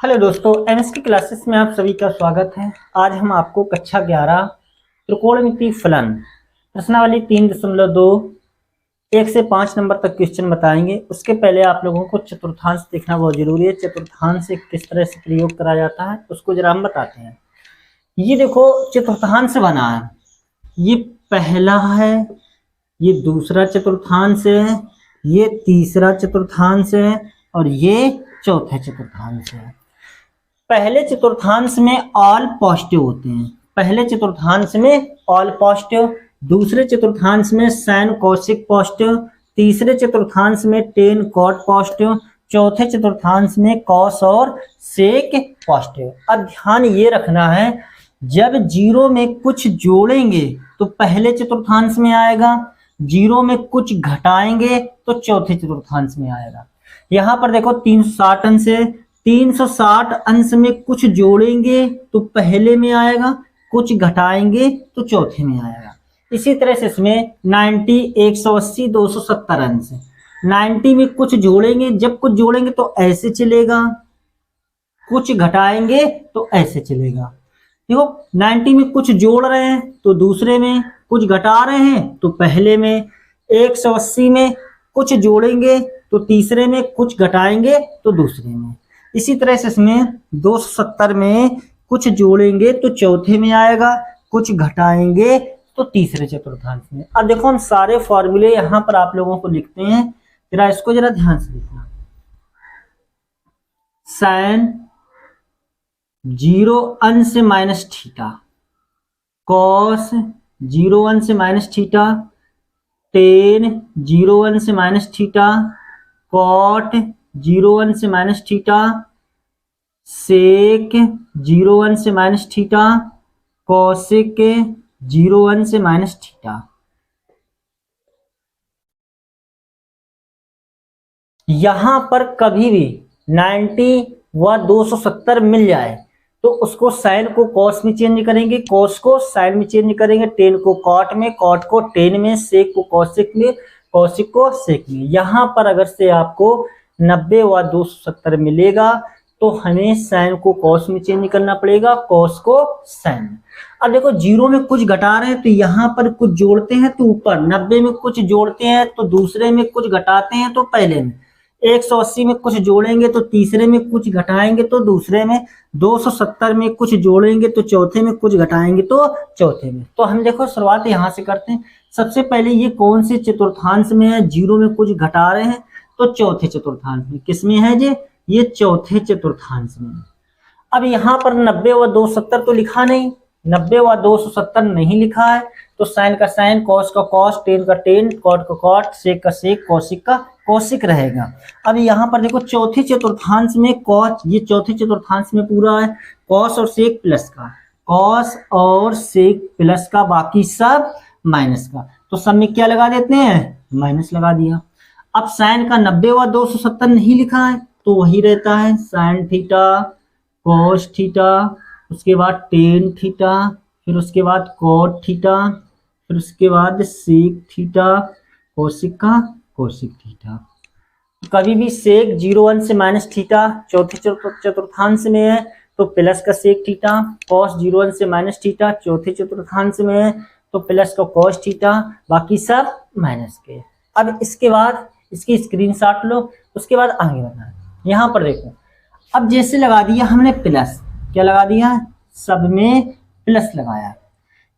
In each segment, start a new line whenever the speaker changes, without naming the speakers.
Hello दोस्तों, MS की classes में आप सभी का स्वागत है। आज हम आपको कक्षा 11 त्रिकोणमिति फलन प्रश्नावली 3.2 1 से 5 नंबर तक क्वेश्चन बताएंगे। उसके पहले आप लोगों को चतुर्थांश देखना बहुत जरूरी है। चतुर्थांश से किस तरह से प्रयोग करा जाता है उसको जरा हम बताते हैं। ये देखो, चतुर्थांश बना है, ये पहला है, ये दूसरा चतुर्थांश है, ये तीसरा चतुर्थांश है और ये चौथा चतुर्थांश है। पहले चतुर्थांश में ऑल पॉजिटिव होते हैं, पहले चतुर्थांश में ऑल पॉजिटिव, दूसरे चतुर्थांश में साइन कोसिक पॉजिटिव, तीसरे चतुर्थांश में टेन कॉट पॉजिटिव, चौथे चतुर्थांश में कॉस और सेक पॉजिटिव। अब ध्यान ये रखना है, जब जीरो में कुछ जोड़ेंगे तो पहले चतुर्थांश में आएगा, जीरो में कुछ घटाएंगे तो चौथे चतुर्थांश में आएगा। यहां पर देखो 360 अंश है, 360 अंश में कुछ जोड़ेंगे तो पहले में आएगा, कुछ घटाएंगे तो चौथे में आएगा। इसी तरह से इसमें 90, 180, 270 अंश है। 90 में कुछ जोड़ेंगे, जब कुछ जोड़ेंगे तो ऐसे चलेगा, कुछ घटाएंगे तो ऐसे चलेगा। देखो 90 में कुछ जोड़ रहे हैं तो दूसरे में, कुछ घटा रहे हैं तो पहले में, 180 में कुछ जोड़ेंगे तो तीसरे में, कुछ घटाएंगे तो दूसरे में। इसी तरह से इसमें 270 में कुछ जोड़ेंगे तो चौथे में आएगा, कुछ घटाएंगे तो तीसरे चतुर्थांश में। अब देखो हम सारे फॉर्मूले यहां पर आप लोगों को लिखते हैं, जरा इसको जरा ध्यान से देखना। साइन 0 अंश माइनस थीटा, कॉस 0 अंश माइनस थीटा, टेन 0 अंश माइनस थीटा, कॉट 0 अंश माइनस थीटा, सेक 0 अंश माइनस थीटा, कोसेक 0 अंश माइनस थीटा। यहां पर कभी भी 90 व 270 मिल जाए तो उसको साइन को कॉस में चेंज करेंगे, कॉस को साइन में चेंज करेंगे, टेन को कॉट में, कॉट को टेन में, सेक को कॉसिक में, कौशिक को सेक में। यहां पर अगर से आपको 90 व 270 मिलेगा तो हमें साइन को कॉस में चेंज करना पड़ेगा, कॉस को साइन। अब देखो जीरो में कुछ घटा रहे हैं तो यहां पर कुछ जोड़ते हैं तो ऊपर, 90 में कुछ जोड़ते हैं तो दूसरे में, कुछ घटाते हैं तो पहले में, 180 में कुछ जोड़ेंगे तो तीसरे में, कुछ घटाएंगे तो दूसरे में, 270 में कुछ जोड़ेंगे तो चौथे में, कुछ घटाएंगे तो चौथे में। तो हम देखो शुरुआत यहां से करते हैं। सबसे पहले ये कौन से चतुर्थांश में है, जीरो में कुछ घटा रहे हैं तो चौथे चतुर्थांश में। किसमें है ये चौथे चतुर्थांश में। अब यहाँ पर 90 व 270 तो लिखा नहीं, 90 व 270 नहीं लिखा है तो साइन का साइन, कॉस का कॉस, टेन का टेन, कॉट का कॉट, सेक का सेक, कौशिक का कौशिक रहेगा। अब यहाँ पर देखो चौथे चतुर्थांश में कॉस, ये चौथे चतुर्थांश में पूरा है, कॉस और सेक प्लस का, कॉस और सेक प्लस का, बाकी सब माइनस का। तो सब में क्या लगा देते हैं, माइनस लगा दिया। अब साइन का 90 व 270 नहीं लिखा है तो वही रहता है, साइन थीटा, कॉस थीटा, उसके बाद टेन थीटा, फिर उसके बाद कॉट थीटा, फिर उसके बाद सेक थीटा, कौशिक का कौशिक थीटा। कभी भी सेक 0 अंश से माइनस थीटा चौथे चतुर्थांश में है तो प्लस का सेक थीटा, कॉस 0 अंश से माइनस थीटा चौथे चतुर्थांश में है तो प्लस का कॉस थीटा, बाकी सब माइनस के। अब इसके बाद इसकी स्क्रीनशॉट लो, उसके बाद आगे बढ़ना। यहाँ पर देखो, अब जैसे लगा दिया हमने प्लस, क्या लगा दिया, सब में प्लस लगाया,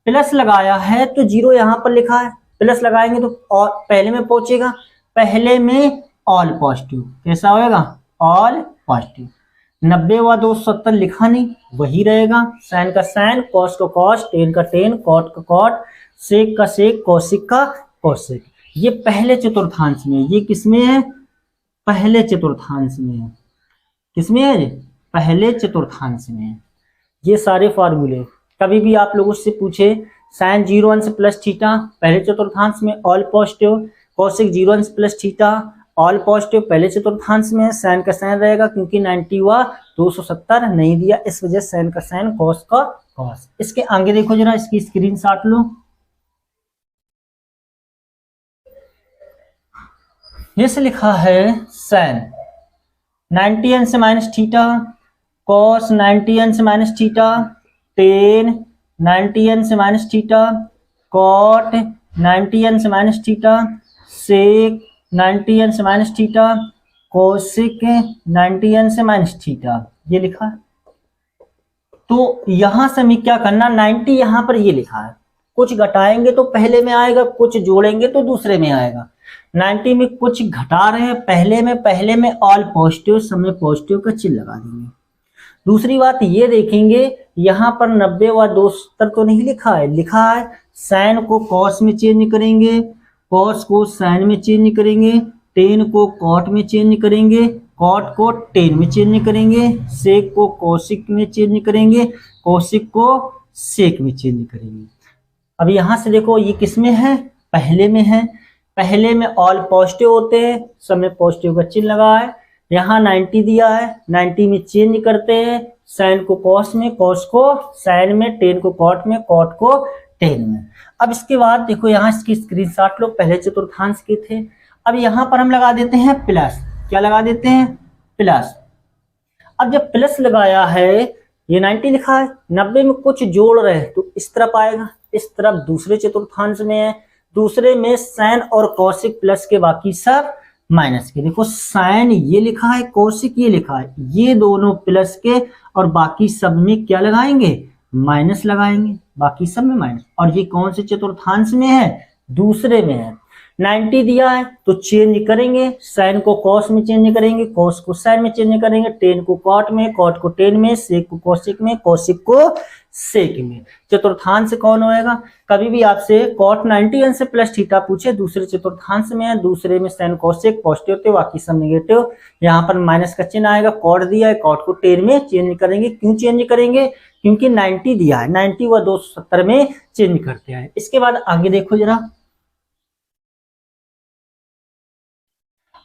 प्लस लगाया है तो जीरो यहाँ पर लिखा है, प्लस लगाएंगे तो और पहले में पहुंचेगा, पहले में ऑल पॉजिटिव, कैसा होएगा, ऑल पॉजिटिव। 90 व 270 लिखा नहीं, वही रहेगा, साइन का साइन, कॉस का कॉस, टेन का टेन, कॉट का कॉट, सेक का सेक, कौशिक का कौशिक। ये पहले चतुर्थांश में, ये किसमें है, पहले चतुर्थांश में है। किसमें है, पहले चतुर्थांश में है। ये सारे फॉर्मूले कभी भी आप लोगों से पूछे, साइन 0 अंश प्लस थीटा पहले चतुर्थांश में ऑल पॉजिटिव, कौशिक 0 अंश प्लस थीटा ऑल पॉजिटिव पहले चतुर्थांश में, साइन का साइन रहेगा क्योंकि 90 व 270 नहीं दिया, इस वजह से साइन का साइन, कॉस का कॉस। इसके आगे देखो जरा, इसकी स्क्रीनशॉट लो। जैसे लिखा है साइन 90 अंश माइनस थीटा, कॉस 90 अंश माइनस थीटा, टेन 90 अंश माइनस थीटा, कॉट 90 अंश माइनस थीटा, सेक 90 अंश माइनस थीटा, कोसिक 90 अंश माइनस थीटा, ये लिखा है। तो यहां से हमें क्या करना, 90 यहां पर ये लिखा है, कुछ घटाएंगे तो पहले में आएगा, कुछ जोड़ेंगे तो दूसरे में आएगा। 90 में कुछ घटा रहे हैं, पहले में ऑल पॉजिटिव, सब में पॉजिटिव का चिन्ह लगा देंगे। दूसरी बात ये देखेंगे, यहाँ पर 90 व 270 तो नहीं लिखा है, लिखा है साइन को कॉस में चेंज करेंगे, कॉस को साइन में चेंज करेंगे, टेन को कॉट में चेंज करेंगे, कॉट को टेन में चेंज करेंगे, सेक को कोसिक में चेंज करेंगे, कोसिक को सेक में चेंज करेंगे। अब यहां से देखो ये किस में है, पहले में है, पहले में ऑल पॉजिटिव होते हैं, सब में पॉजिटिव का चिन्ह लगा है। यहाँ 90 दिया है, 90 में चेंज करते हैं, साइन को कॉस में, कॉस को साइन में, टेन को कॉट में, कॉट को टेन में। अब इसके बाद देखो यहाँ इसकी स्क्रीनशॉट लो, पहले चतुर्थांश के थे। अब यहाँ पर हम लगा देते हैं प्लस, क्या लगा देते हैं, प्लस। अब जब प्लस लगाया है, ये 90 लिखा है, 90 में कुछ जोड़ रहे हैं तो इस तरफ आएगा, इस तरफ दूसरे चतुर्थांश में है, दूसरे में साइन और कॉसिक प्लस के, बाकी सब माइनस के। देखो साइन ये लिखा है, कॉसिक ये लिखा है, ये दोनों प्लस के, और बाकी सब में क्या लगाएंगे, माइनस लगाएंगे, बाकी सब में माइनस। और ये कौन से चतुर्थांश में है, दूसरे में है। 90 दिया है तो चेंज करेंगे, साइन को कॉस में चेंज करेंगे, कॉस को साइन में चेंज करेंगे, टेन को कॉट में, कॉट को टेन में, सेक को कॉसिक में, कॉसिक को सेक में। चतुर्थांश कौन होएगा, कभी भी आपसे कॉट 90 अंश से प्लस थीटा पूछे, दूसरे चतुर्थांश में है, दूसरे में साइन कॉसिक पॉजिटिव थे, बाकी सब नेगेटिव, यहाँ पर माइनस का चिन्ह आएगा। कॉट दिया है, कॉट को टेन में चेंज करेंगे, क्यों चेंज करेंगे, क्योंकि 90 दिया है, 90 व 270 में चेंज करते हैं। इसके बाद आगे देखो जरा,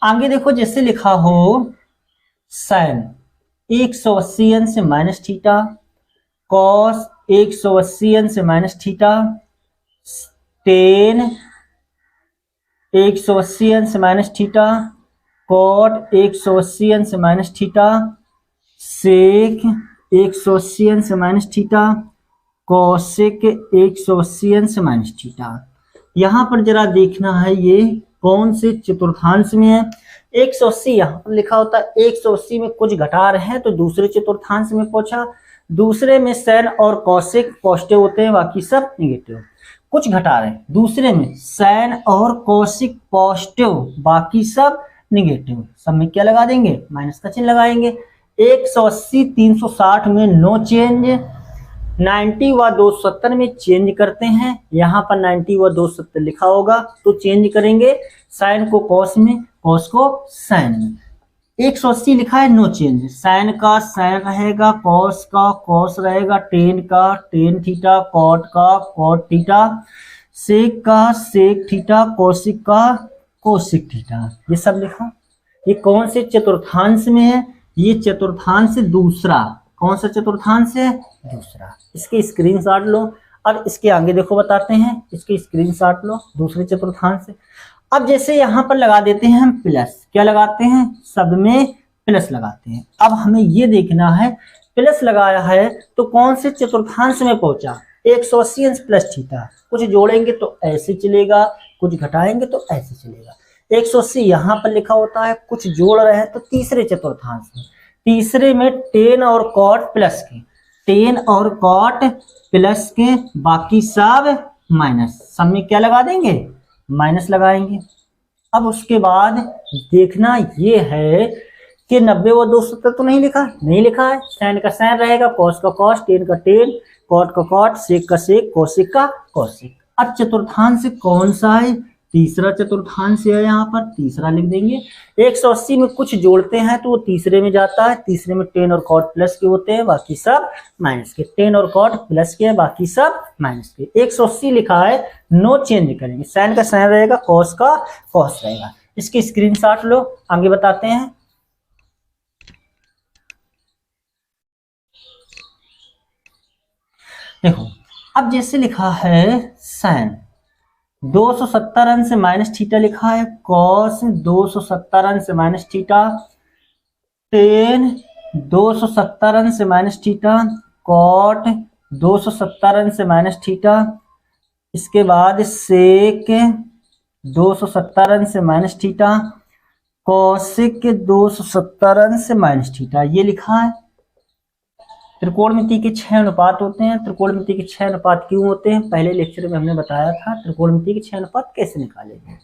आगे देखो जैसे लिखा हो साइन 180 अंश से माइनस थीटा, कॉस 180 अंश से माइनस थीटा, टेन 180 अंश से माइनस थीटा, कॉट 180 अंश से माइनस थीटा, सेक 180 अंश से माइनस थीटा, कॉसेक 180 अंश से माइनस थीटा। यहां पर जरा देखना है ये कौन से चतुर्थांश में है। 180 यहाँ पर लिखा होता है, 180 में कुछ घटा रहे हैं तो दूसरे चतुर्थांश में पहुंचा, दूसरे में साइन और कॉसिक पॉजिटिव होते हैं, बाकी सब नेगेटिव। कुछ घटा रहे हैं, दूसरे में साइन और कॉसिक पॉजिटिव, बाकी सब नेगेटिव, सब में क्या लगा देंगे, माइनस का चिन्ह लगाएंगे। 180 360 में नो चेंज, 90 व 270 में चेंज करते हैं, यहाँ पर 90 व 270 लिखा होगा तो चेंज करेंगे, साइन को कॉस में, कॉस को साइन में। 180 लिखा है नो चेंज, साइन का साइन रहेगा, कॉस का कॉस रहेगा, टेन का टेन थीटा, कॉट का कॉट थीटा, सेक का सेक थीटा, कोसिक का कोसिक थीटा, ये सब लिखा। ये कौन से चतुर्थांश में है, ये चतुर्थांश दूसरा। कौन सा चतुर्थांश है, दूसरा। इसके स्क्रीनशॉट लो। अब इसके आगे देखो बताते हैं, इसके स्क्रीनशॉट लो दूसरे चतुर्थांश से। अब जैसे यहाँ पर लगा देते हैं हम प्लस, क्या लगाते हैं, सब में प्लस लगाते हैं। अब हमें ये देखना है प्लस लगाया है तो कौन से चतुर्थांश में पहुंचा, 180 अंश प्लस थीटा। कुछ जोड़ेंगे तो ऐसे चलेगा, कुछ घटाएंगे तो ऐसे चलेगा। 180 यहाँ पर लिखा होता है, कुछ जोड़ रहे हैं तो तीसरे चतुर्थांश में, तीसरे में टेन और कॉट प्लस के, टेन और कॉट प्लस के, बाकी सब माइनस, सब में क्या लगा देंगे, माइनस लगाएंगे। अब उसके बाद देखना ये है कि 90 व 270 तो नहीं लिखा, नहीं लिखा है, साइन का साइन रहेगा, कॉस का कॉस, टेन का टेन, कॉट का कॉट, सेक का सेक, कोसिक का कोसिक। अब चतुर्थांश कौन सा है, तीसरा चतुर्थांश है, यहाँ पर तीसरा लिख देंगे। 180 में कुछ जोड़ते हैं तो वो तीसरे में जाता है, तीसरे में टेन और कॉट प्लस के होते हैं, बाकी सब माइनस के, टेन और कॉट प्लस के, बाकी सब माइनस के। 180 लिखा है नो चेंज करेंगे, साइन का साइन रहेगा, कॉस का कॉस रहेगा। इसकी स्क्रीनशॉट लो, आगे बताते हैं। देखो अब जैसे लिखा है साइन 270 अंश से माइनस थीटा लिखा है, कॉस 270 अंश से माइनस थीटा, टेन 270 अंश माइनस थीटा, कॉट 270 अंश माइनस थीटा, इसके बाद सेक 270 अंश माइनस थीटा, कौशिक 270 अंश माइनस थीटा, ये लिखा है। त्रिकोणमिति के 6 अनुपात होते हैं। त्रिकोणमिति के 6 अनुपात क्यों होते हैं, पहले लेक्चर में हमने बताया था त्रिकोणमिति के 6 अनुपात कैसे निकालेंगे।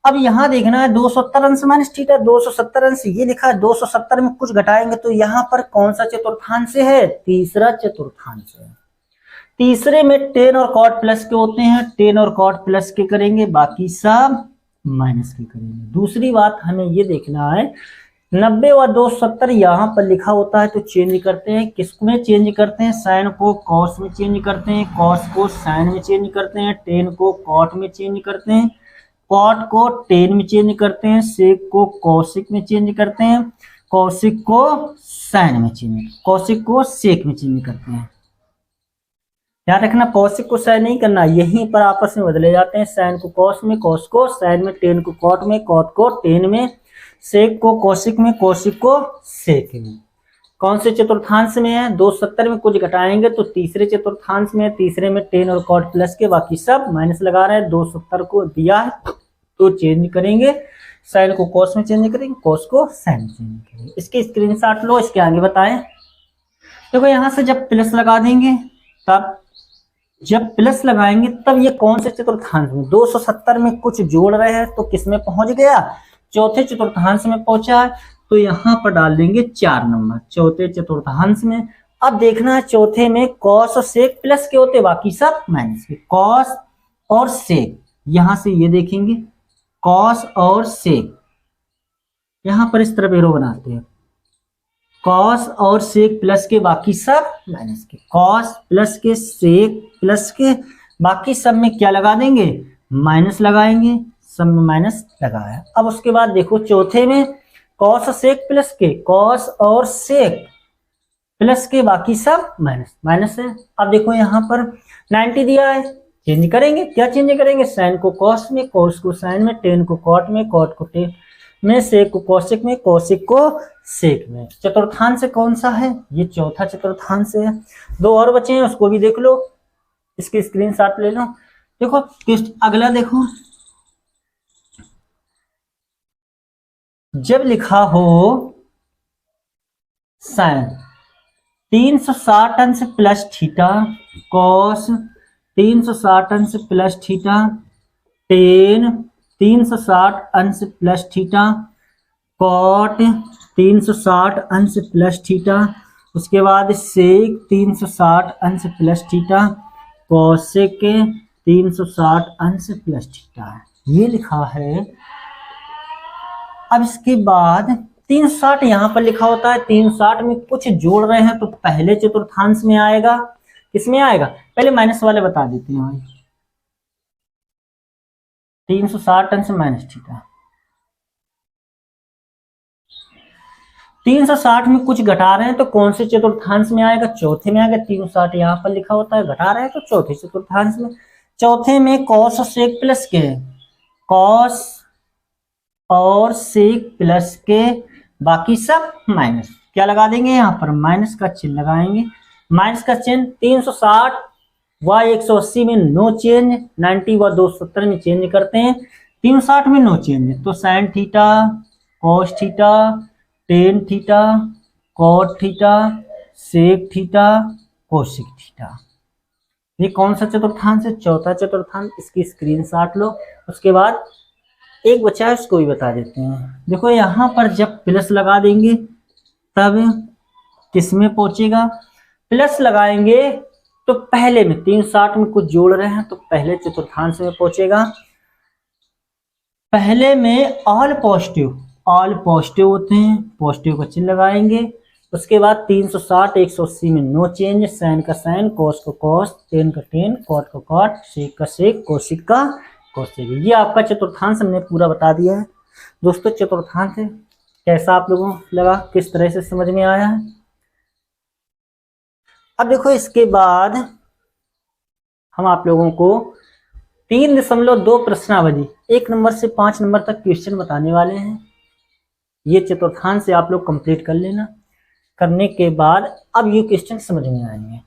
अब यहाँ देखना है 270 अंश माइनस थीटा, 270 अंश ये लिखा है, 270 में कुछ घटाएंगे तो यहाँ पर कौन सा चतुर्थांश है, तीसरा चतुर्थांश है। तीसरे में टेन और कॉट प्लस के होते हैं, टेन और कॉट प्लस के करेंगे, बाकी सब माइनस के करेंगे। दूसरी बात हमें ये देखना है 90 व 270 यहाँ पर लिखा होता है तो चेंज करते हैं, किसमें चेंज करते हैं, साइन को कॉस में चेंज करते हैं, कॉस को साइन में चेंज करते हैं, टेन को कॉट में चेंज करते हैं, कॉट को टेन में चेंज करते हैं, सेक को कौशिक में चेंज करते हैं, कौशिक को साइन में चेंज, कौशिक को सेक में चेंज करते हैं। याद रखना कौशिक को साइन नहीं करना, यहीं पर आपस में बदले जाते हैं, साइन को कॉस में, कॉस को साइन में, टेन को कॉट में, कॉट को टेन में, सेक को कौशिक में, कौशिक को सेक में। कौन से चतुर्थांश में है, 270 में कुछ घटाएंगे तो तीसरे चतुर्थांश में, तीसरे में टेन और कॉट प्लस के, बाकी सब माइनस लगा रहे हैं। 270 को दिया है तो चेंज करेंगे, साइन को कॉस में चेंज करेंगे, कॉस को साइन में चेंज करेंगे। इसके स्क्रीनशॉट लो, इसके आगे बताएं। देखो यहां से जब प्लस लगा देंगे तब, जब प्लस लगाएंगे तब ये कौन से चतुर्थांश में, 270 में कुछ जोड़ रहे हैं तो किसमें पहुंच गया, चौथे चतुर्थांश में पहुंचा है, तो यहां पर डाल देंगे 4 नंबर, चौथे चतुर्थांश में। अब देखना है चौथे में कॉस और सेक प्लस के होते, बाकी सब माइनस के। कॉस और सेक, यहां से ये देखेंगे कॉस और सेक, यहां पर इस तरफ एरो बनाते हैं, कॉस और सेक प्लस के, बाकी सब माइनस के। कॉस प्लस के, सेक प्लस के, बाकी सब में क्या लगा देंगे, माइनस लगाएंगे, सब में माइनस लगाया। अब उसके बाद देखो चौथे में कॉस सेक प्लस के, कॉस और सेक प्लस के, बाकी सब माइनस, माइनस है। अब देखो यहाँ पर 90 दिया है, चेंज करेंगे, क्या चेंज करेंगे, साइन को कॉस में, कॉस को साइन में, टेन को कॉट में, कॉट को टेन में, सेक को कौशिक में, कौशिक को सेक में। चतुर्थांश कौन सा है, ये चौथा चतुर्थांश है। 2 और बचे हैं, उसको भी देख लो, इसके स्क्रीनशॉट ले लो। देखो अगला देखो, जब लिखा हो साइन 360 अंश प्लस थीटा, कॉस 360 अंश प्लस थीटा, टेन 360 अंश प्लस थीटा, कॉट 360 अंश प्लस थीटा, उसके बाद सेक 360 अंश प्लस थीटा, कौशिक 360 अंश प्लस थीटा, ये लिखा है। अब इसके बाद 360 यहाँ पर लिखा होता है, 360 में कुछ जोड़ रहे हैं तो पहले चतुर्थांश में आएगा, किसमें आएगा, पहले माइनस वाले बता देते हैं भाई। 360 अंश माइनस थीटा, 360 में कुछ घटा रहे हैं तो कौन से चतुर्थांश में आएगा, चौथे में आएगा। 360 यहाँ पर लिखा होता है, घटा रहे हैं तो चौथे चतुर्थांश में। चौथे में कॉस और सेक प्लस के, कॉस और सेक प्लस के, बाकी सब माइनस, क्या लगा देंगे यहाँ पर, माइनस का चिन्ह लगाएंगे। माइनस का चिन्ह 360 व 180 में नो चेंज, 90 व 270 में चेंज करते हैं, 360 में नो चेंज, तो sine theta, cos theta, tan theta, cot theta, sec theta, cosec theta. ये कौन सा चतुर्थांश है, चौथा चतुर्थांश। इसकी स्क्रीनशॉट लो। उसके बाद एक बचा है, उसको भी बता देते हैं। देखो यहाँ पर जब प्लस लगा देंगे तब किसमें पहुंचेगा, प्लस लगाएंगे तो पहले में 360 में कुछ जोड़ रहे हैं तो पहले चतुर्थांश में पहुंचेगा। पहले में ऑल पॉजिटिव होते हैं, पॉजिटिव का चिन्ह लगाएंगे। उसके बाद 360 180 में नो चेंज, साइन का साइन, कॉस को कॉस, टेन का टेन, कॉट का कॉट, सेक का सेक, कोशिक का कोशिक। ये आपका चतुर्थांश हमने पूरा बता दिया है दोस्तों। चतुर्थांश है कैसा आप लोगों को लगा, किस तरह से समझ में आया है। अब देखो इसके बाद हम आप लोगों को 3.2 प्रश्नावली 1 नंबर से 5 नंबर तक क्वेश्चन बताने वाले हैं। ये चतुर्थांश से आप लोग कंप्लीट कर लेना। करने के बाद अब ये क्वेश्चन समझ में आएंगे।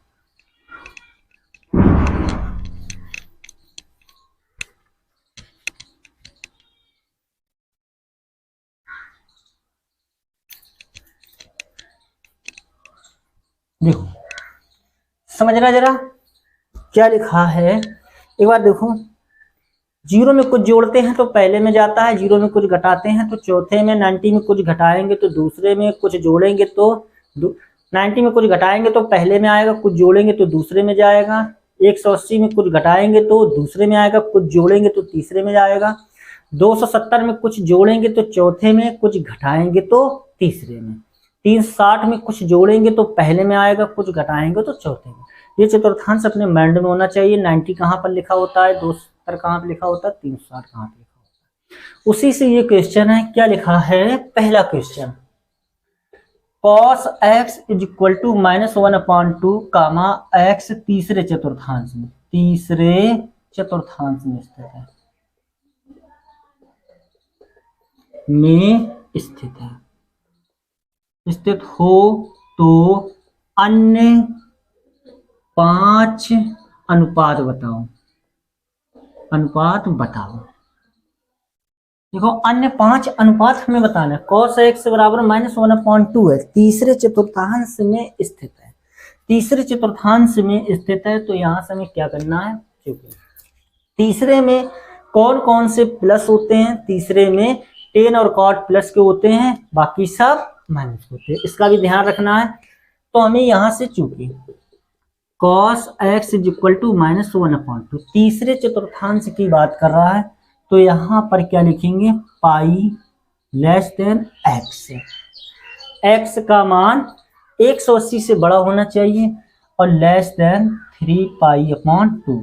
देखो समझना जरा क्या लिखा है, एक बार देखो। जीरो में कुछ जोड़ते हैं तो पहले में जाता है, जीरो में कुछ घटाते हैं तो चौथे में, 90 में कुछ घटाएंगे तो दूसरे में, कुछ जोड़ेंगे तो 90 में कुछ घटाएंगे तो पहले में आएगा, कुछ जोड़ेंगे तो दूसरे में जाएगा। 180 में कुछ घटाएंगे तो दूसरे में आएगा, कुछ जोड़ेंगे तो तीसरे में जाएगा। 270 में कुछ जोड़ेंगे तो चौथे में, कुछ घटाएंगे तो तीसरे में। 360 में कुछ जोड़ेंगे तो पहले में आएगा, कुछ घटाएंगे तो चौथे में। ये चतुर्थांश अपने माइंड में होना चाहिए। 90 कहाँ पर लिखा होता है, 270 कहाँ पर लिखा होता है, 360 कहाँ पर लिखा होता है। उसी से ये क्वेश्चन है, क्या लिखा है पहला question, cos x is equal to -1/2 comma x तीसरे चतुर्थांश में, तीसरे चतुर्थांश में स्थित है, स्थित हो तो अन्य 5 अनुपात बताओ, देखो अन्य 5 अनुपात हमें बताना है। cos x बराबर -1/2 है, तीसरे चतुर्थांश में स्थित है, तीसरे चतुर्थांश में स्थित है तो यहां से हमें क्या करना है, क्योंकि तीसरे में कौन कौन से प्लस होते हैं, तीसरे में टेन और कॉट प्लस के होते हैं, बाकी सब माइनस होते हैं, इसका भी ध्यान रखना है। तो हमें यहां से चूंकि cos x is equal to -1/2 तीसरे चतुर्थांश की बात कर रहा है, तो यहां पर क्या लिखेंगे, पाई लेस देन x, x का मान 180 से बड़ा होना चाहिए और लेस देन 3π/2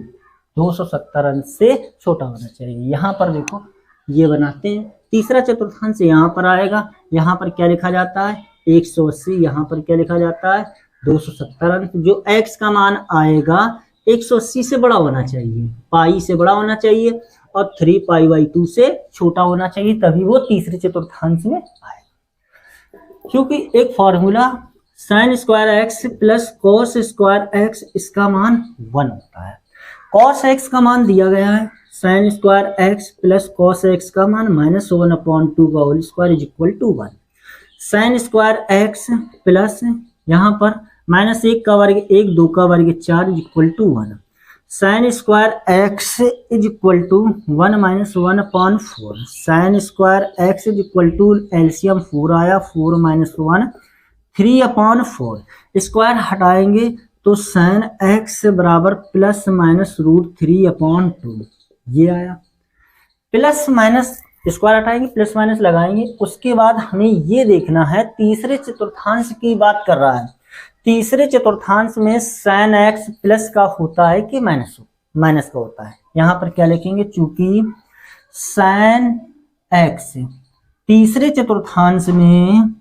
270 अंश से छोटा होना चाहिए। यहाँ पर देखो ये बनाते हैं, तीसरा चतुर्थांश यहाँ पर आएगा, यहाँ पर क्या लिखा जाता है 180, यहाँ पर क्या लिखा जाता है 270 अंश। जो x का मान आएगा 180 से बड़ा होना चाहिए, पाई से बड़ा होना चाहिए और 3π/2 से छोटा होना चाहिए, तभी वो तीसरे चतुर्थांश में आएगा। क्योंकि एक formula sin square x plus cos square x, इसका मान 1 होता है। cos x का मान दिया गया है, sin square x plus cos x का मान -1/2 का whole square is equal to 1। sin square x plus यहाँ पर -1 का वर्ग 1, 2 का वर्ग 4 is equal to 1। sin square x is equal to 1 - 1/4। sin square x is equal to LCM 4 आया, 4 - 1 3/4, स्क्वायर हटाएंगे तो sin x बराबर ±√3/2 ये आया। प्लस माइनस स्क्वायर हटाएंगे, प्लस माइनस लगाएंगे। उसके बाद हमें ये देखना है, तीसरे चतुर्थांश की बात कर रहा है, तीसरे चतुर्थांश में sin x प्लस का होता है कि माइनस का होता है। यहाँ पर क्या लिखेंगे, चूंकि sin x तीसरे चतुर्थांश में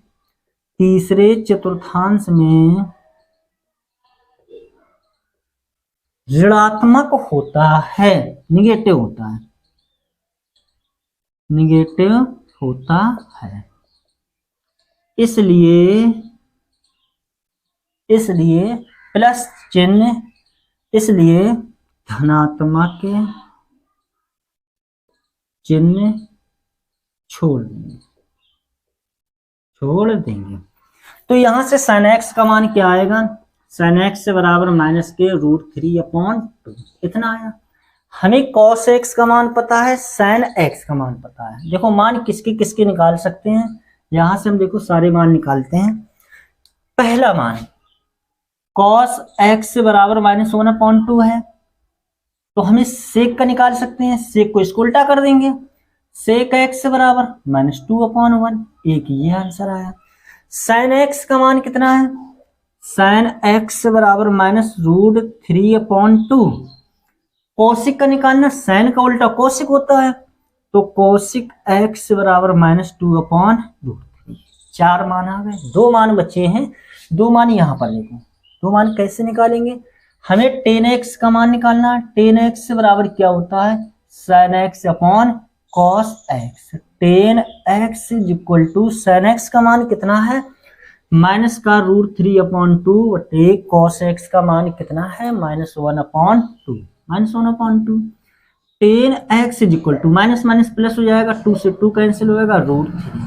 ऋणात्मक होता है, निगेटिव होता है, इसलिए प्लस चिन्ह, इसलिए धनात्मक चिन्ह छोड़ देंगे। तो यहां से sin x का मान क्या आएगा, sin x से बराबर -√3/2 इतना आया। हमें cos x का मान पता है, sin x का मान पता है। देखो मान किसके निकाल सकते हैं, यहां से हम देखो सारे मान निकालते हैं। पहला मान cos x से बराबर -1/2 है, तो हमें sec का निकाल सकते हैं, sec को इसको उल्टा कर देंगे, sec x से बराबर -2/1, एक ये आंसर आया। sin x का मान कितना है, sin x बराबर -√3/2। कोसिक का निकालना, sin का उल्टा कोसिक होता है, तो कोसिक x बराबर -2/√3। 4 मान आ गए, 2 मान बचे हैं, 2 मान यहाँ पर लिखो। 2 मान कैसे निकालेंगे, हमें tan x का मान निकालना है। tan x बराबर क्या होता है, sin x/cos x। tan x is equal to sin x का मान कितना है माइनस का √3/2 बटे कॉस एक्स का मान कितना है -1/2। -1/2 tan x is equal to minus minus plus हो जाएगा, 2 से 2 कैंसिल होएगा, √3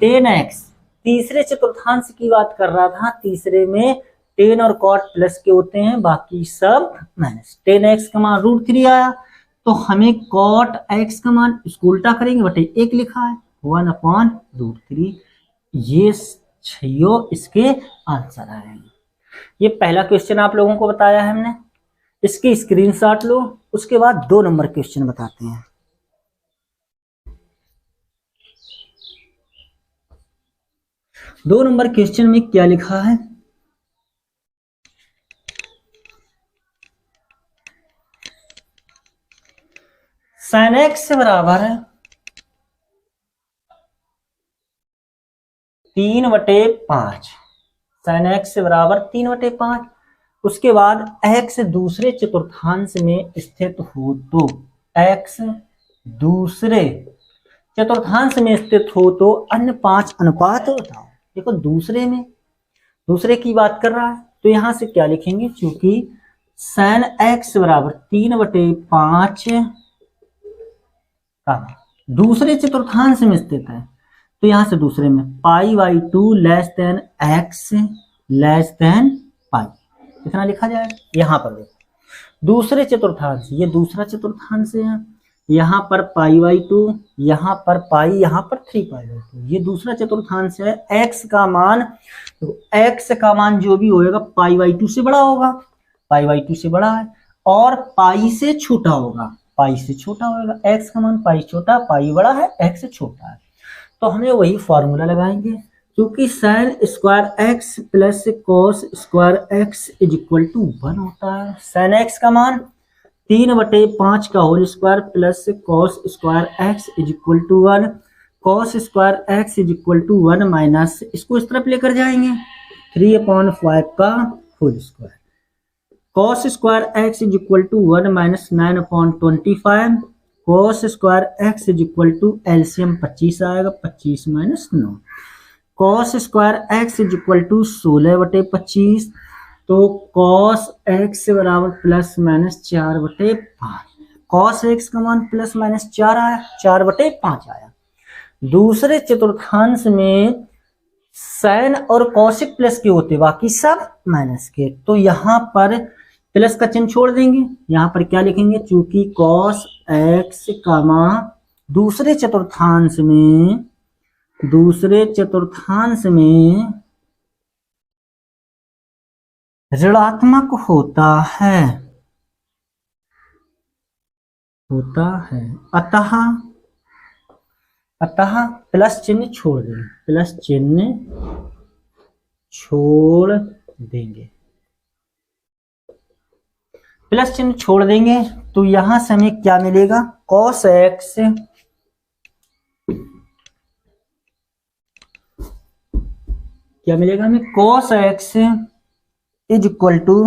टेन एक्स। तीसरे चतुर्थांश की बात कर रहा था, तीसरे में टेन और कॉट प्लस के होते हैं, बाकी सब माइनस। टेन एक्स का मान √3 आया, तो हमें कॉट एक्स का मान इसको उल्टा करेंगे बटे 1 लिखा है 1/√3। ये छो इसके आंसर आएंगे। ये पहला क्वेश्चन आप लोगों को बताया है हमने, इसकी स्क्रीनशॉट लो। उसके बाद 2 नंबर क्वेश्चन बताते हैं। दो नंबर क्वेश्चन में क्या लिखा है, साइन एक्स बराबर है 3/5। साइन एक्स बराबर 3/5। उसके बाद x दूसरे चतुर्थांश में स्थित हो तो, x दूसरे चतुर्थांश में स्थित हो तो अन्य 5 अनुपात बताओ। देखो दूसरे में, दूसरे की बात कर रहा है, तो यहां से क्या लिखेंगे, चूंकि साइन x बराबर 3/5 दूसरे चतुर्थांश में स्थित है, तो यहां से दूसरे में π/2 less than x less than pi, कितना लिखा जाए। यहां पर देखो दूसरे चतुर्थांश, ये दूसरा चतुर्थांश है, यहाँ पर π/2, यहाँ पर पाई, यहाँ पर 3π/2, ये दूसरा चतुर्थांश है। x का मान, तो x का मान जो भी होएगा π/2 से बड़ा होगा, π/2 से बड़ा है, और पाई से छोटा होगा, पाई से छोटा होगा। x का मान पाई छोटा, पाई बड़ा है, x छोटा है, तो हमें वही फॉर्मूला लगाएंगे, क्योंकि sine square x plus cos square x is equal to 1 होता है। साइन एक्स का मान 3/5 का whole square plus cos square x is equal to 1, cos square x is equal to 1 माइनस, इसको इस तरफ लेकर जाएंगे 3/5 का whole square, cos square x is equal to 1 माइनस 9/25, cos square x is equal to LCM 25 आएगा, 25 minus 9, cos square x is equal to 16/25, तो कॉस एक्स बराबर प्लस माइनस 4/5, कॉस एक्स का मान प्लस माइनस 4 आया, 4/5 आया। दूसरे चतुर्थांश में साइन और कॉसिक प्लस के होते, बाकी सब माइनस के, तो यहां पर प्लस का चिन्ह छोड़ देंगे, यहां पर क्या लिखेंगे, चूंकि कॉस एक्स का मान दूसरे चतुर्थांश में, दूसरे चतुर्थांश में ऋणात्मक होता है, अतः प्लस चिन्ह छोड़ देंगे, प्लस चिन्ह छोड़ देंगे, प्लस चिन्ह छोड़ देंगे, तो यहां से हमें क्या मिलेगा, कॉस एक्स क्या मिलेगा हमें, cos x is equal to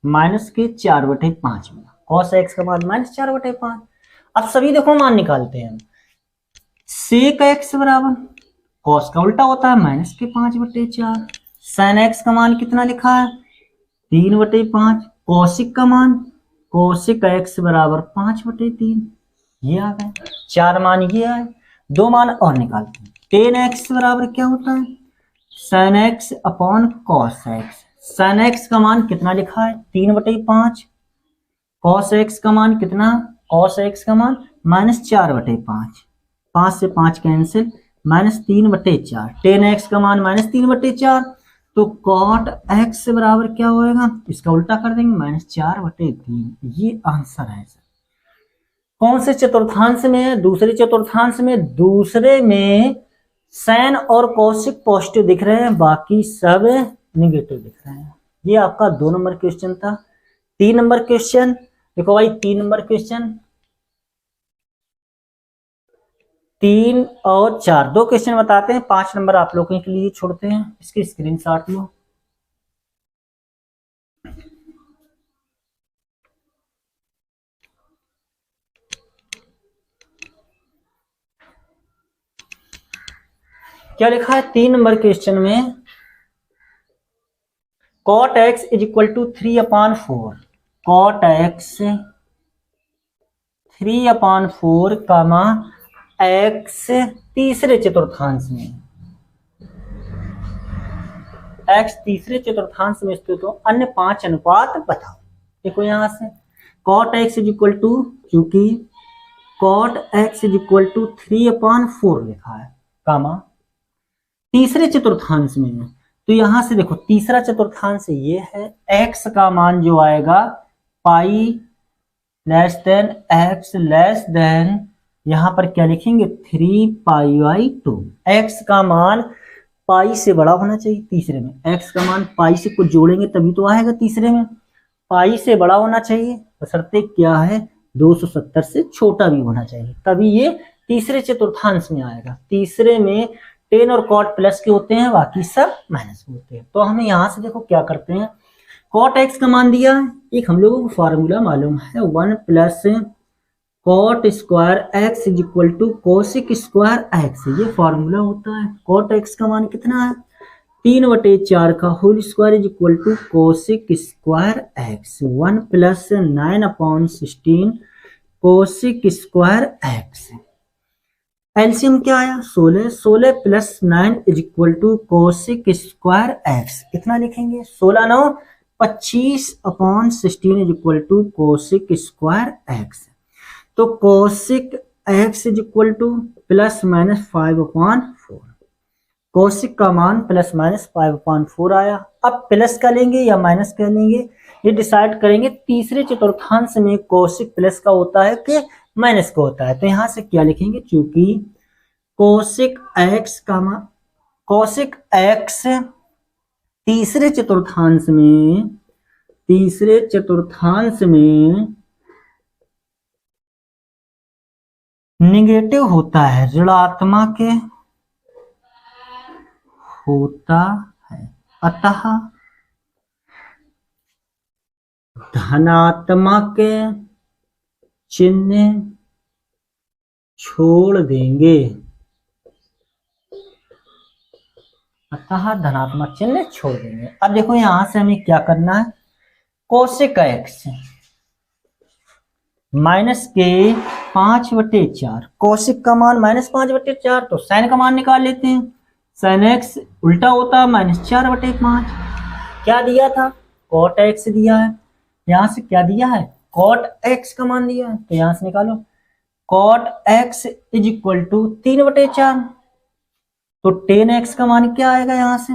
minus के 4/5 में, कॉस एक्स का मान -4/5। अब सभी देखो मान निकालते हैं, सेक एक्स बराबर कॉस का उल्टा होता है -5/4, साइन एक्स का मान कितना लिखा है 3/5, कौशिक का मान कौशिक एक्स बराबर 5/3, ये आ गए 4 मान, ये आए 2 मान और निकालते हैं। टेन एक्स बराबर क्या होता है sine x upon cos x, sign x का मान कितना लिखा है 3/5, कॉस एक्स का मान कितना, कॉस एक्स का मान -4/5, 5 से 5 कैंसिल, -3/4, टेन एक्स का मान -3/4, तो कॉट एक्स बराबर क्या होएगा, इसका उल्टा कर देंगे -4/3, ये आंसर है सर। कौन से चतुर्थांश में है, दूसरे चतुर्थांश में, दूसरे में साइन और कॉसिक पॉजिटिव दिख रहे हैं, बाकी सब निगेटिव दिख रहे हैं। ये आपका 2 नंबर क्वेश्चन था। 3 नंबर क्वेश्चन देखो भाई, 3 नंबर क्वेश्चन, 3 और 4 2 क्वेश्चन बताते हैं, 5 नंबर आप लोगों के लिए छोड़ते हैं, इसके स्क्रीनशॉट लो। क्या लिखा है 3 नंबर क्वेश्चन में, cot x is equal to 3/4, cot x 3/4 comma x तीसरे चतुर्थांश में, एक्स तीसरे चतुर्थांश में स्थित हो अन्य 5 अनुपात बताओ। देखो यहां से cot x is equal to, क्योंकि cot x is equal to 3/4 लिखा है कामा तीसरे चतुर्थांश में है, तो यहां से देखो तीसरा चतुर्थांश ये है, एक्स का मान जो आएगा पाई less than x less than, यहां पर क्या लिखेंगे 3π/2। एक्स का मान पाई से बड़ा होना चाहिए तीसरे में, एक्स का मान पाई से कुछ जोड़ेंगे तभी तो आएगा तीसरे में, पाई से बड़ा होना चाहिए, बशर्ते क्या है 270 से छोटा भी होना चाहिए, तभी ये तीसरे चतुर्थांश में आएगा। तीसरे में टेन और कॉट प्लस के होते हैं, बाकी सब माइनस के होते हैं। तो हमें यहाँ से देखो क्या करते हैं, कॉट एक्स का मान दिया है, एक हम लोगों को फॉर्मूला मालूम है 1 plus cot square x is equal to cosec square x, ये फॉर्मूला होता है। कॉट एक्स का मान कितना है 3/4 का whole square is equal to cosec square X, 1 plus 9/16 cosec square X. LCM क्या आया 16, 16 plus 9 is equal to cosec square X, कितना लिखेंगे 16 9 25/16 is equal to cosec square X. तो cosec X is equal to plus minus 5/4, cosec का मान plus minus 5/4 आया। अब plus का लेंगे या माइनस का लेंगे ये डिसाइड करेंगे, तीसरे चतुर्थांश में कोसिक प्लस का होता है कि माइनस का होता है। तो यहां से क्या लिखेंगे, चूंकि कोसिक एक्स का मान, कोसिक एक्स तीसरे चतुर्थांश में निगेटिव होता है, ऋणात्मक होता है, अतः धनात्मक चिन्ह छोड़ देंगे, अतः धनात्मक चिन्ह छोड़ देंगे। अब देखो यहां से हमें क्या करना है, कोसिक एक्स माइनस के 5/4, कोसिक का मान -5/4, तो साइन का मान निकाल लेते हैं। साइन एक्स उल्टा होता है -4/5। क्या दिया था कॉट एक्स दिया है, यहां से क्या दिया है कॉट एक्स का मान दिया है, तो यहां से निकालो cot x is equal to 3/4, तो टेन एक्स का मान क्या आएगा, यहां से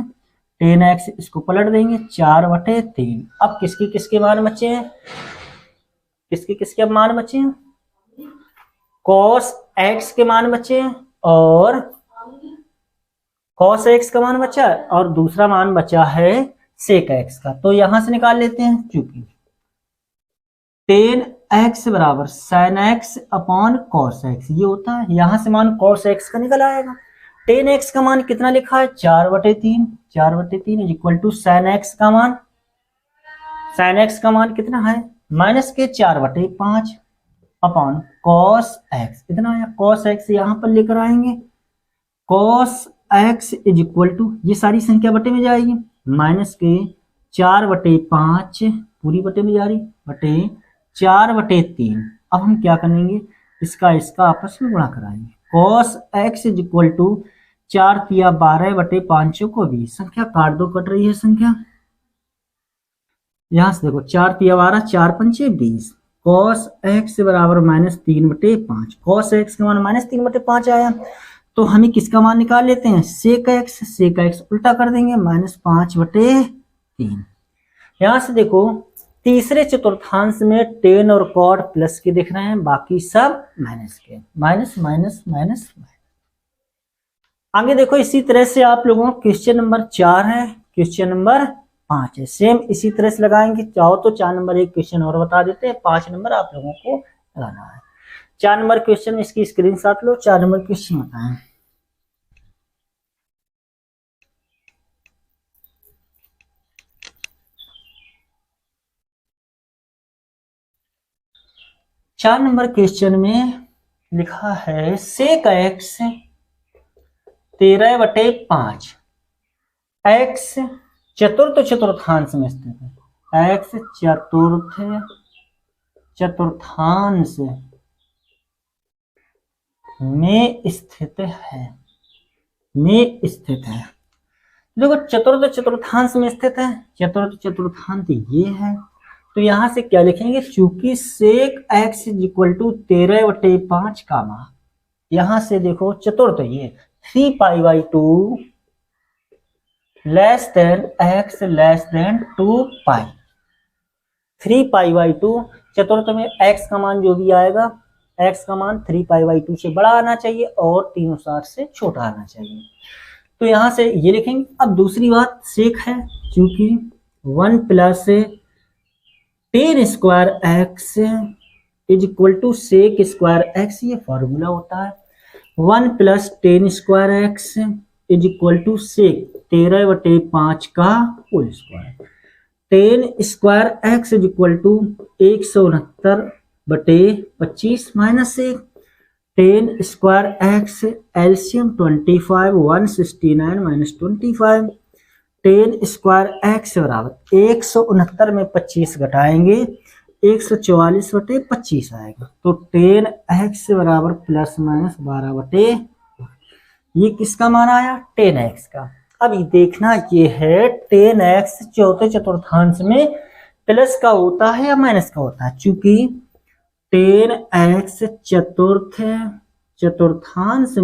टेन एक्स इसको पलट देंगे 4/3। अब किसके किसके मान बचे हैं, किसके किसके अब मान बचे हैं, कॉस एक्स के मान बचे हैं और कॉस एक्स का मान बचा है और दूसरा मान बचा है सेक एक्स का। तो यहां से निकाल लेते हैं, चूंकि टेन एक्स बराबर sign x upon cos x ये होता है, यहां से मान कॉस एक्स का निकल आएगा। टेन एक्स का मान कितना लिखा है 4/3, 4/3 is equal to sine x का मान, साइन एक्स का मान कितना है माइनस के 4/5 अपॉन कॉस एक्स, इतना आया। कॉस एक्स यहां पर लेकर आएंगे, cos x is equal to ये सारी संख्या बटे में जाएगी, माइनस के 4/5 पूरी बटे में जा रही बटे 4/3। अब हम क्या करेंगे, इसका इसका आपस में गुणा कराएंगे। Cos x is equal to 4 तिया 12/5 को 20, संख्या काट दो, कट रही है संख्या, यहां से देखो 4 तिया 12 4 पंचे 20, कॉस एक्स बराबर -3/5, कॉस एक्स का मान -3/5 आया। तो हमें किसका मान निकाल लेते हैं सेक एक्स, सेक एक्स उल्टा कर देंगे -5/3। यहां से देखो तीसरे चतुर्थांश में टेन और कॉट प्लस के दिख रहे हैं, बाकी सब माइनस के, माइनस माइनस माइनस। आगे देखो इसी तरह से आप लोगों को क्वेश्चन नंबर 4 है, क्वेश्चन नंबर 5 है, सेम इसी तरह से लगाएंगे। चाहो तो 4 नंबर एक क्वेश्चन और बता देते हैं, 5 नंबर आप लोगों को लगाना है। 4 नंबर क्वेश्चन में इसकी स्क्रीनशॉट लो, 4 नंबर क्वेश्चन बताएं। चार नंबर क्वेश्चन में लिखा है सेक एक्स 13/5, एक्स चतुर्थ चतुर्थांश में स्थित है। x चतुर्थांश में स्थित है, देखो चतुर्थ चतुर्थांश में स्थित है, चतुर्थ चतुर्थांश ये है, तो यहां से क्या लिखेंगे, चूंकि sec x equal to 13/5 comma, यहां से देखो चतुर्थ ये 3π/2 less than x less than 2π, 3π/2 चतुर्थ में x का मान जो भी आएगा, x का मान 3π/2 से बड़ा आना चाहिए और 3/7 से छोटा आना चाहिए, तो यहां से ये लिखेंगे। अब दूसरी बात सेक है, क्योंकि 1 plus tan square x is equal to sec square x, ये फॉर्मूला होता है। 1 plus tan square x is equal to sec 13/5 का whole square. Tan square x is equal to 169/25 minus एक tan square X LCM 25 169 minus 25, tan square X बराबर 169 में 25 घटाएंगे 144/25 आएगा, तो टेन एक्स बराबर प्लस माइनस 12/, ये किसका मान आया, टेन एक्स का। अब ये देखना ये है टेन एक्स चौथे चतुर्थांश में प्लस का होता है या माइनस का होता है, चूंकि टेन एक्स चतुर्थ चतुर्थांश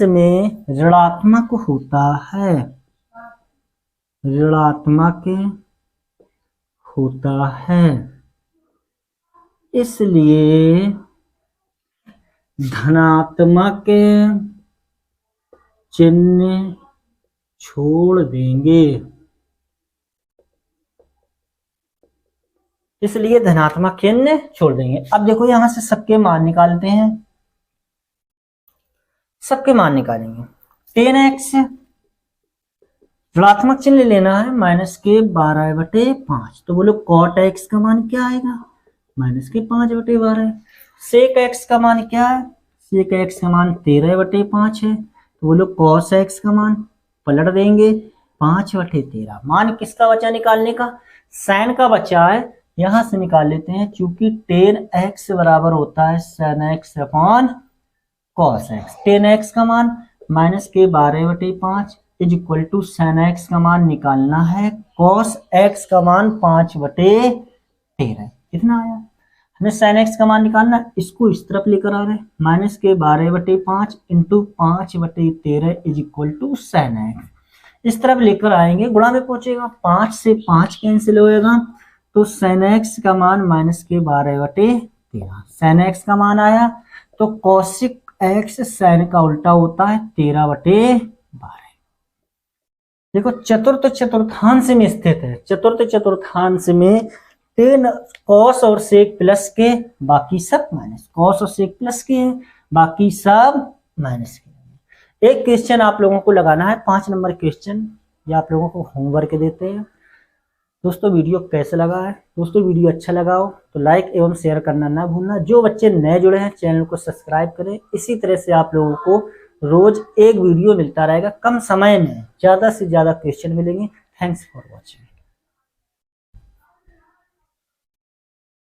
में ऋणात्मक होता है, इसलिए धनात्मक चिन्ह छोड़ देंगे, इसलिए धनात्मक चिन्ह छोड़ देंगे। अब देखो यहां से सबके मान निकालते हैं, सबके मान निकालेंगे। टेन एक्स ऋणात्मक चिन्ह लेना है, माइनस के 12/5, तो बोलो कॉट एक्स का मान क्या आएगा, माइनस के 5/12। सेक एक्स का मान क्या है, सेक एक्स का मान 13/5 है, तो बोलो कॉस एक्स का मान पलट देंगे 5/13। मान किसका बचा निकालने का, साइन का बचा है, यहां से निकाल लेते हैं, क्योंकि टेन एक्स बराबर होता है sine x upon cos x. Tan x का मान माइनस के 12/5 is equal to sine x का मान निकालना है, कॉस एक्स का मान 5/13, कितना आया, हमें साइन एक्स का मान निकालना है, इसको इस तरफ लेकर आ रहे हैं, माइनस के 12/5 into 5/13 is equal to sine x, इस तरफ लेकर आएंगे, गुणा में पहुंचेगा, 5 से 5 कैंसिल होएगा, तो साइन एक्स का मान माइनस के 12/13, साइन एक्स का मान आया, तो कौशिक एक्स साइन का उल्टा होता है 13/12। देखो चतुर्थ चतुर्थांश में स्थित है, चतुर्थ चतुर्थांश में टेन कॉस और सेक प्लस के, बाकी सब माइनस, कॉस और सेक प्लस के हैं, बाकी सब माइनस के। एक क्वेश्चन आप लोगों को लगाना है, 5 नंबर क्वेश्चन, ये आप लोगों को होमवर्क देते हैं। दोस्तों वीडियो कैसा लगा है, दोस्तों वीडियो अच्छा लगा हो तो लाइक एवं शेयर करना ना भूलना। जो बच्चे नए जुड़े हैं चैनल को सब्सक्राइब करें, इसी तरह से आप लोगों को रोज एक वीडियो मिलता रहेगा, कम समय में ज़्यादा से ज़्यादा क्वेश्चन मिलेंगे। Thanks for watching.